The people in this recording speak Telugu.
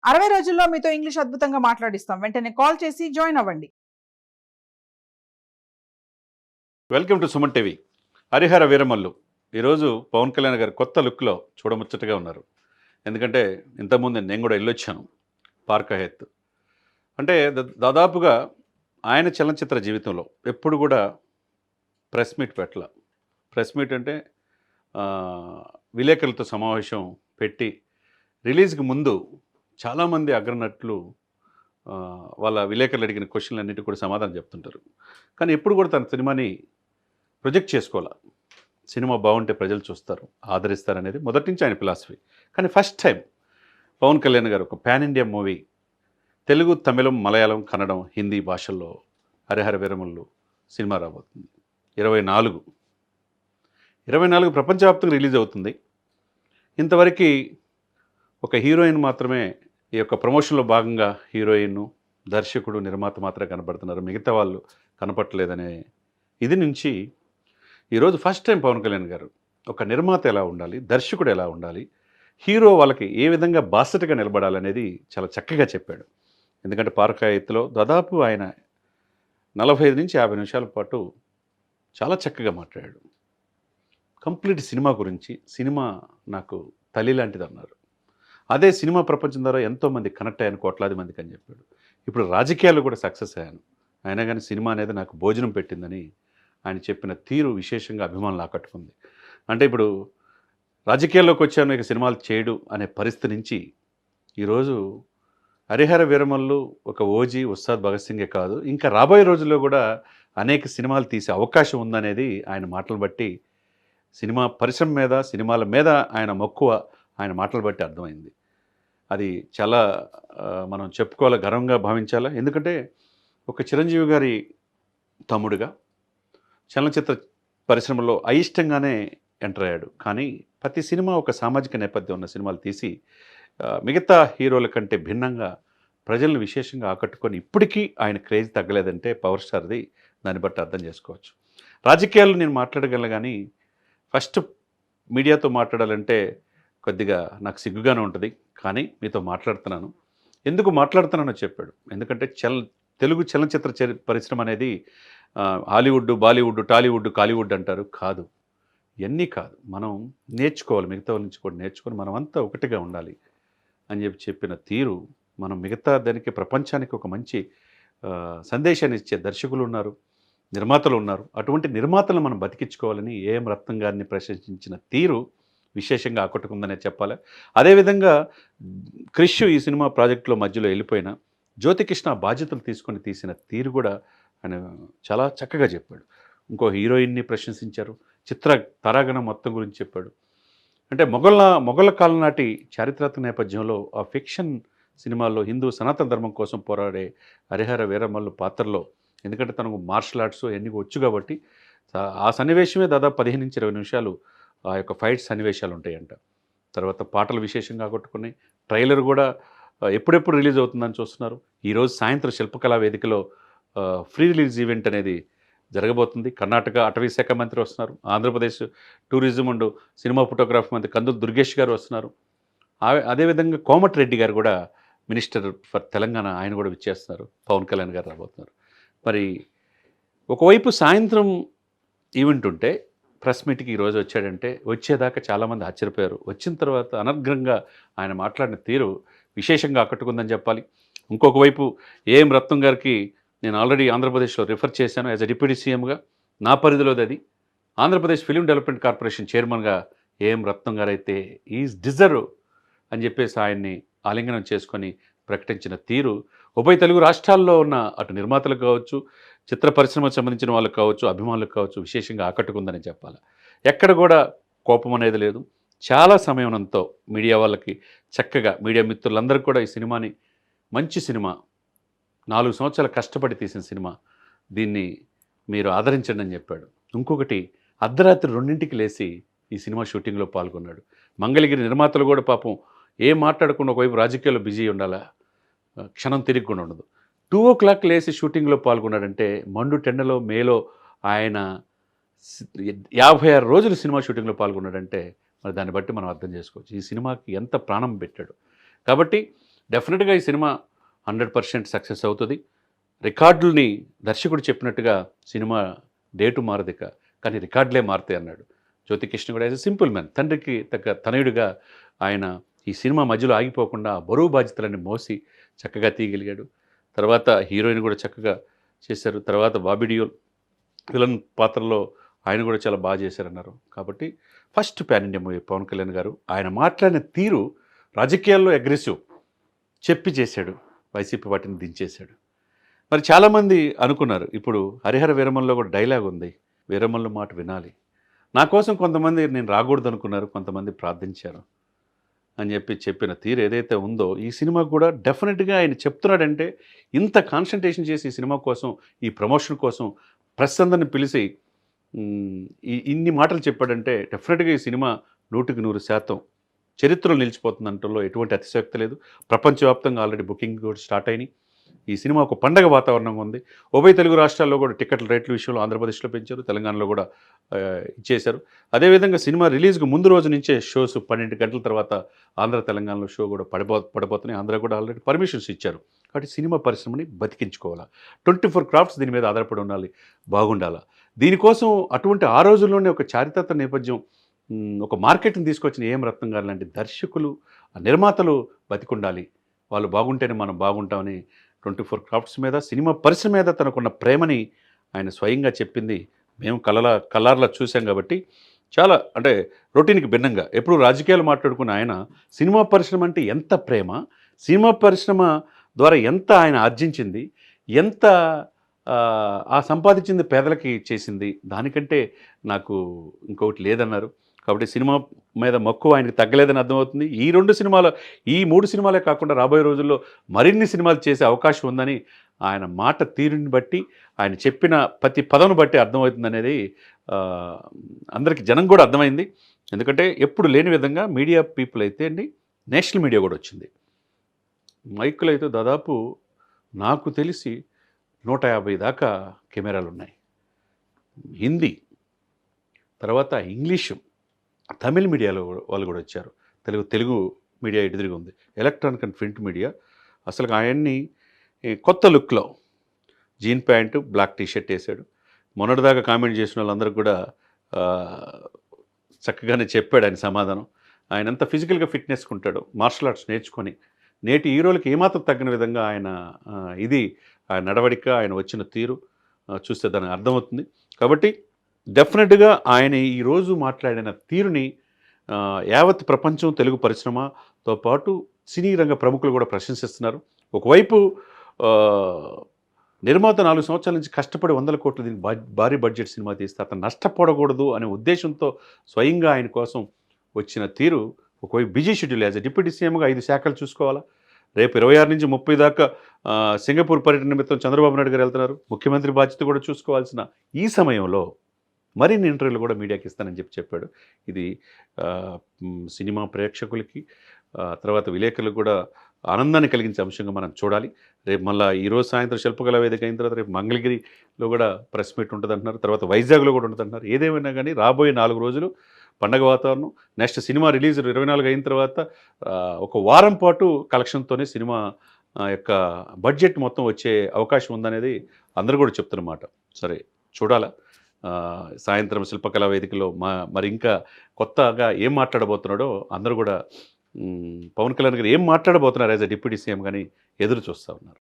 60 రోజుల్లో మీతో ఇంగ్లీష్ అద్భుతంగా మాట్లాడిస్తాం. వెంటనే కాల్ చేసి జాయిన్ అవ్వండి. Welcome to Suman TV. Harihara Veeramallu ఈరోజు పవన్ కళ్యాణ్ గారు కొత్త లుక్లో చూడముచ్చటగా ఉన్నారు. ఎందుకంటే ఇంతకుముందు నేను కూడా వెళ్ళొచ్చాను పార్క్ హయత్. అంటే దాదాపుగా ఆయన చలనచిత్ర జీవితంలో ఎప్పుడు కూడా ప్రెస్ మీట్ పెట్టాల. ప్రెస్ మీట్ అంటే ఆ, విలేకరులతో సమావేశం పెట్టి రిలీజ్కి ముందు చాలామంది అగ్రనటులు ఆ, వాళ్ళ విలేకరులు అడిగిన క్వశ్చన్లు అన్నిటి కూడా సమాధానం చెప్తుంటారు. కానీ ఎప్పుడు కూడా తన సినిమాని ప్రొజెక్ట్ చేసుకోవాలి. సినిమా బాగుంటే ప్రజలు చూస్తారు, ఆదరిస్తారనేది మొదటి నుంచి ఆయన ఫిలాసఫీ. కానీ ఫస్ట్ టైం పవన్ కళ్యాణ్ గారు ఒక పాన్ ఇండియా మూవీ తెలుగు, తమిళం, మలయాళం, కన్నడం, హిందీ భాషల్లో హరిహర వీరమల్లు సినిమా రాబోతుంది. 24 ప్రపంచవ్యాప్తంగా రిలీజ్ అవుతుంది. ఇంతవరకు ఒక హీరోయిన్ మాత్రమే ఈ యొక్క ప్రమోషన్లో భాగంగా హీరోయిన్, దర్శకుడు, నిర్మాత మాత్రమే కనపడుతున్నారు, మిగతా వాళ్ళు కనపడలేదనే ఇది నుంచి ఈరోజు ఫస్ట్ టైం పవన్ కళ్యాణ్ గారు ఒక నిర్మాత ఎలా ఉండాలి, దర్శకుడు ఎలా ఉండాలి, హీరో వాళ్ళకి ఏ విధంగా బాసటగా నిలబడాలనేది చాలా చక్కగా చెప్పాడు. ఎందుకంటే పార్కాయత్తులో దాదాపు ఆయన 45 నుంచి 50 నిమిషాల పాటు చాలా చక్కగా మాట్లాడాడు. కంప్లీట్ సినిమా గురించి, సినిమా నాకు తల్లి లాంటిది అన్నారు. అదే సినిమా ప్రపంచం ద్వారా ఎంతోమంది కనెక్ట్ అయ్యాను, కోట్లాది మందికి అని చెప్పాడు. ఇప్పుడు రాజకీయాల్లో కూడా సక్సెస్ అయ్యాను, అయినా కానీ సినిమా అనేది నాకు భోజనం పెట్టిందని ఆయన చెప్పిన తీరు విశేషంగా అభిమానులు ఆకట్టుకుంది. అంటే ఇప్పుడు రాజకీయాల్లోకి వచ్చాను, ఇక సినిమాలు చేయడు అనే పరిస్థితి నుంచి ఈరోజు హరిహర వీరమల్లు ఒక ఓజీ, ఉస్తాద్ భగత్ సింగే కాదు, ఇంకా రాబోయే రోజుల్లో కూడా అనేక సినిమాలు తీసే అవకాశం ఉందనేది ఆయన మాటలు బట్టి, సినిమా పరిశ్రమ మీద, సినిమాల మీద ఆయన మక్కువ ఆయన మాటలు బట్టి అర్థమైంది. అది చాలా మనం చెప్పుకోవాలి, గర్వంగా భావించాలా. ఎందుకంటే ఒక చిరంజీవి గారి తమ్ముడుగా చలనచిత్ర పరిశ్రమలో అయిష్టంగానే ఎంటర్ అయ్యాడు. కానీ ప్రతి సినిమా ఒక సామాజిక నేపథ్యం ఉన్న సినిమాలు తీసి మిగతా హీరోల కంటే భిన్నంగా ప్రజలను విశేషంగా ఆకట్టుకొని ఇప్పటికీ ఆయన క్రేజ్ తగ్గలేదంటే పవర్ స్టార్ది, దాన్ని బట్టి అర్థం చేసుకోవచ్చు. రాజకీయాల్లో నేను మాట్లాడగలను, కానీ ఫస్ట్ మీడియాతో మాట్లాడాలంటే కొద్దిగా నాకు సిగ్గుగానే ఉంటుంది. కానీ మీతో మాట్లాడుతున్నాను. ఎందుకు మాట్లాడుతున్నానో చెప్పాడు. ఎందుకంటే తెలుగు చలనచిత్ర పరిశ్రమ అనేది హాలీవుడ్, బాలీవుడ్, టాలీవుడ్, కాలీవుడ్ అంటారు. కాదు, ఇవన్నీ కాదు. మనం నేర్చుకోవాలి, మిగతా నుంచి కూడా నేర్చుకొని మనమంతా ఒకటిగా ఉండాలి అని చెప్పిన తీరు, మనం మిగతా దానికి ప్రపంచానికి ఒక మంచి సందేశాన్ని ఇచ్చే దర్శకులు ఉన్నారు, నిర్మాతలు ఉన్నారు. అటువంటి నిర్మాతలను మనం బతికించుకోవాలని ఏఎం రత్నం గారిని ప్రశంసించిన తీరు విశేషంగా ఆకట్టుకుందనే చెప్పాలి. అదేవిధంగా క్రిష్ ఈ సినిమా ప్రాజెక్టులో మధ్యలో వెళ్ళిపోయిన జ్యోతికృష్ణ బాధ్యతలు తీసుకొని తీసిన తీరు కూడా ఆయన చాలా చక్కగా చెప్పాడు. ఇంకో హీరోయిన్ని ప్రశంసించారు, చిత్ర తారాగణం మొత్తం గురించి చెప్పాడు. అంటే మొఘళ్ళ కాలం నాటి చారిత్రాత్మక నేపథ్యంలో ఆ ఫిక్షన్ సినిమాల్లో హిందూ సనాతన ధర్మం కోసం పోరాడే హరిహర వీరమల్లు పాత్రలో, ఎందుకంటే తనకు మార్షల్ ఆర్ట్స్ ఎన్ని వచ్చు కాబట్టి ఆ సన్నివేశమే దాదాపు 15 నుంచి 20 నిమిషాలు ఆ యొక్క ఫైట్ సన్నివేశాలు ఉంటాయంట. తర్వాత పాటలు విశేషంగా కొట్టుకున్నాయి. ట్రైలర్ కూడా ఎప్పుడెప్పుడు రిలీజ్ అవుతుందని చూస్తున్నారు. ఈరోజు సాయంత్రం శిల్పకళా వేదికలో ఫ్రీ రిలీజ్ ఈవెంట్ అనేది జరగబోతుంది. కర్ణాటక అటవీ శాఖ మంత్రి వస్తున్నారు, Andhra Pradesh tourism and cinema photography మంత్రి కందులు దుర్గేష్ గారు వస్తున్నారు. అదేవిధంగా కోమటిరెడ్డి గారు కూడా, మినిస్టర్ ఫర్ తెలంగాణ, ఆయన కూడా విచ్చేస్తున్నారు. పవన్ కళ్యాణ్ గారు రాబోతున్నారు. మరి ఒకవైపు సాయంత్రం ఈవెంట్ ఉంటే ప్రెస్ మీట్కి ఈరోజు వచ్చాడంటే, వచ్చేదాకా చాలామంది ఆశ్చర్యపోయారు. వచ్చిన తర్వాత అనర్ఘంగా ఆయన మాట్లాడిన తీరు విశేషంగా ఆకట్టుకుందని చెప్పాలి. ఇంకొక వైపు ఏఎం రత్నం గారికి నేను ఆల్రెడీ ఆంధ్రప్రదేశ్లో రిఫర్ చేశాను. యాజ్ అ డిప్యూటీ సీఎంగా నా పరిధిలోది అది. ఆంధ్రప్రదేశ్ ఫిలిం డెవలప్మెంట్ కార్పొరేషన్ చైర్మన్గా ఏఎం రత్నం గారు అయితే ఈజ్ డిజర్వ్ అని చెప్పేసి ఆయన్ని ఆలింగనం చేసుకొని ప్రకటించిన తీరు ఉభయ తెలుగు రాష్ట్రాల్లో ఉన్న అటు నిర్మాతలకు కావచ్చు, చిత్ర పరిశ్రమకు సంబంధించిన వాళ్ళకు కావచ్చు, అభిమానులకు కావచ్చు, విశేషంగా ఆకట్టుకుందని చెప్పాలి. ఎక్కడ కూడా కోపం అనేది లేదు. చాలా సమయంతో మీడియా వాళ్ళకి చక్కగా, మీడియా మిత్రులందరికీ కూడా ఈ సినిమాని మంచి సినిమా, 4 సంవత్సరాలు కష్టపడి తీసిన సినిమా, దీన్ని మీరు ఆదరించండి అని చెప్పాడు. ఇంకొకటి, అర్ధరాత్రి 2ంటికి లేచి ఈ సినిమా షూటింగ్లో పాల్గొన్నాడు. మంగళగిరి నిర్మాతలు కూడా పాపం ఏం మాట్లాడకుండా ఒకవైపు రాజకీయాల్లో బిజీ ఉండాలా, క్షణం తిరిగి కూడా ఉండదు. 2 లేచి షూటింగ్లో పాల్గొన్నాడంటే, మండు టెండలో మేలో ఆయన 56 రోజులు సినిమా షూటింగ్లో పాల్గొన్నాడంటే మరి దాన్ని బట్టి మనం అర్థం చేసుకోవచ్చు ఈ సినిమాకి ఎంత ప్రాణం పెట్టాడు. కాబట్టి డెఫినెట్గా ఈ సినిమా 100% సక్సెస్ అవుతుంది. రికార్డుల్ని దర్శకుడు చెప్పినట్టుగా సినిమా డేటు మారదిక, కానీ రికార్డులే మారుతాయి అన్నాడు. జ్యోతికృష్ణ కూడా యాజ్ ఎ సింపుల్ మ్యాన్, తండ్రికి తగ్గ తనయుడిగా ఆయన ఈ సినిమా మధ్యలో ఆగిపోకుండా బరువు బాధ్యతలన్నీ మోసి చక్కగా తీయగలిగాడు. తర్వాత హీరోయిన్ కూడా చక్కగా చేశారు. తర్వాత బాబీ డియోల్ విలన్ పాత్రలో ఆయన కూడా చాలా బాగా చేశారన్నారు. కాబట్టి first pan India movie Pawan Kalyan గారు. ఆయన మాట్లాడిన తీరు రాజకీయాల్లో అగ్రెసివ్ చెప్పి చేశాడు, వైసీపీ పార్టీని దించేశాడు. మరి చాలామంది అనుకున్నారు, ఇప్పుడు హరిహర వీరమల్లో కూడా డైలాగ్ ఉంది, వీరమల్లు మాట వినాలి. నా కోసం కొంతమంది నేను రాకూడదు అనుకున్నారు, కొంతమంది ప్రార్థించారు అని చెప్పిన తీరు ఏదైతే ఉందో ఈ సినిమా కూడా డెఫినెట్గా ఆయన చెప్తున్నాడంటే, ఇంత కాన్సన్ట్రేషన్ చేసి ఈ సినిమా కోసం, ఈ ప్రమోషన్ కోసం ప్రెస్ అందరిని పిలిచి ఇన్ని మాటలు చెప్పాడంటే డెఫినెట్గా ఈ సినిమా 100% చరిత్రలో నిలిచిపోతుందంటలో ఎటువంటి అతిశయోక్తి లేదు. ప్రపంచవ్యాప్తంగా ఆల్రెడీ బుకింగ్ కూడా స్టార్ట్ అయినాయి. ఈ సినిమా ఒక పండగ వాతావరణంగా ఉంది. ఉభయ తెలుగు రాష్ట్రాల్లో కూడా టికెట్ల రేట్ల విషయంలో ఆంధ్రప్రదేశ్లో పెంచారు, తెలంగాణలో కూడా ఇచ్చేశారు. అదేవిధంగా సినిమా రిలీజ్కి ముందు రోజు నుంచే షోస్ 12 గంటల తర్వాత ఆంధ్ర తెలంగాణలో షో కూడా పడిపోతున్నాయి. ఆంధ్ర కూడా ఆల్రెడీ పర్మిషన్స్ ఇచ్చారు. కాబట్టి సినిమా పరిశ్రమని బతికించుకోవాలా, 24 క్రాఫ్ట్స్ దీని మీద ఆధారపడి ఉండాలి, బాగుండాలా. దీనికోసం అటువంటి ఆ రోజుల్లోనే ఒక చారిత్రక నేపథ్యం, ఒక మార్కెట్ని తీసుకొచ్చిన ఏఎం రత్నం గారు లాంటి దర్శకులు, నిర్మాతలు బతికుండాలి. వాళ్ళు బాగుంటేనే మనం బాగుంటామని 24 క్రాఫ్ట్స్ మీద, సినిమా పరిశ్రమ మీద తనకున్న ప్రేమని ఆయన స్వయంగా చెప్పింది మేము కళ్ళార్లా చూసాం. కాబట్టి చాలా అంటే రొటీన్కి భిన్నంగా ఎప్పుడు రాజకీయాలు మాట్లాడుకున్న ఆయన సినిమా పరిశ్రమ అంటే ఎంత ప్రేమ, సినిమా పరిశ్రమ ద్వారా ఎంత ఆయన ఆర్జించింది, ఎంత ఆ సంపాదించింది పేదలకి చేసింది, దానికంటే నాకు ఇంకొకటి లేదన్నారు. కాబట్టి సినిమా మీద మక్కువ ఆయనకి తగ్గలేదని అర్థమవుతుంది. ఈ 3 సినిమాలే కాకుండా రాబోయే రోజుల్లో మరిన్ని సినిమాలు చేసే అవకాశం ఉందని ఆయన మాట తీరుని బట్టి, ఆయన చెప్పిన ప్రతి పదం బట్టి అర్థమవుతుంది అనేది అందరికీ జనం కూడా అర్థమైంది. ఎందుకంటే ఎప్పుడు లేని విధంగా మీడియా పీపుల్ అయితే అండి, నేషనల్ మీడియా కూడా వచ్చింది. మైకులు అయితే దాదాపు నాకు తెలిసి 150 దాకా కెమెరాలు ఉన్నాయి. హిందీ, తర్వాత ఇంగ్లీషు, తమిళ్ మీడియాలో వాళ్ళు కూడా వచ్చారు. తెలుగు మీడియా ఎదురుగా ఉంది. ఎలక్ట్రానిక్ అండ్ ప్రింట్ మీడియా అసలు ఆయన్ని కొత్త లుక్లో జీన్ ప్యాంటు, బ్లాక్ టీషర్ట్ వేశాడు. మొన్నటిదాకా కామెంట్ చేసిన వాళ్ళందరూ కూడా చక్కగానే చెప్పాడు ఆయన సమాధానం. ఆయన అంత ఫిజికల్గా ఫిట్నెస్గా ఉంటాడు, మార్షల్ ఆర్ట్స్ నేర్చుకొని నేటి హీరోలకి ఏమాత్రం తగ్గిన విధంగా ఆయన ఆయన నడవడిక, ఆయన వచ్చిన తీరు చూస్తే దానికి అర్థమవుతుంది. కాబట్టి డెఫినెట్గా ఆయన ఈరోజు మాట్లాడిన తీరుని యావత్ ప్రపంచం, తెలుగు పరిశ్రమతో పాటు సినీ రంగ ప్రముఖులు కూడా ప్రశంసిస్తున్నారు. ఒకవైపు నిర్మాత 4 సంవత్సరాల నుంచి కష్టపడి 100 కోట్లు దీనికి భారీ బడ్జెట్ సినిమా తీస్తే అతను నష్టపోడకూడదు అనే ఉద్దేశంతో స్వయంగా ఆయన కోసం వచ్చిన తీరు. ఒకవైపు busy schedule, as a deputy సీఎంగా 5 శాఖలు చూసుకోవాలా. రేపు 26 నుంచి 30 దాకా సింగపూర్ పర్యటన నిమిత్తం చంద్రబాబు నాయుడు గారు వెళ్తున్నారు. ముఖ్యమంత్రి బాధ్యత కూడా చూసుకోవాల్సిన ఈ సమయంలో మరిన్ని ఇంటర్వ్యూలు కూడా మీడియాకి ఇస్తానని చెప్పాడు. ఇది సినిమా ప్రేక్షకులకి, తర్వాత విలేకరులకు కూడా ఆనందాన్ని కలిగించే అంశంగా మనం చూడాలి. రేపు మళ్ళీ ఈరోజు సాయంత్రం శిల్పకళా వేదిక అయిన తర్వాత రేపు మంగళగిరిలో కూడా ప్రెస్ మీట్ ఉంటుంది అంటున్నారు. తర్వాత వైజాగ్లో కూడా ఉంటుంది అంటున్నారు. ఏదేమైనా కానీ రాబోయే 4 రోజులు పండగ వాతావరణం. నెక్స్ట్ సినిమా రిలీజ్ 24 అయిన తర్వాత ఒక వారం పాటు కలెక్షన్తోనే సినిమా యొక్క బడ్జెట్ మొత్తం వచ్చే అవకాశం ఉందనేది అందరూ కూడా చెప్తున్నమాట. సరే చూడాలా సాయంత్రం శిల్పకళా వేదికలో మరి ఇంకా కొత్తగా ఏం మాట్లాడబోతున్నాడో అందరూ కూడా పవన్ కళ్యాణ్ గారు ఏం మాట్లాడబోతున్నారు యాజ్ ఎ డిప్యూటీ సీఎం కానీ ఎదురు చూస్తూ ఉన్నారు.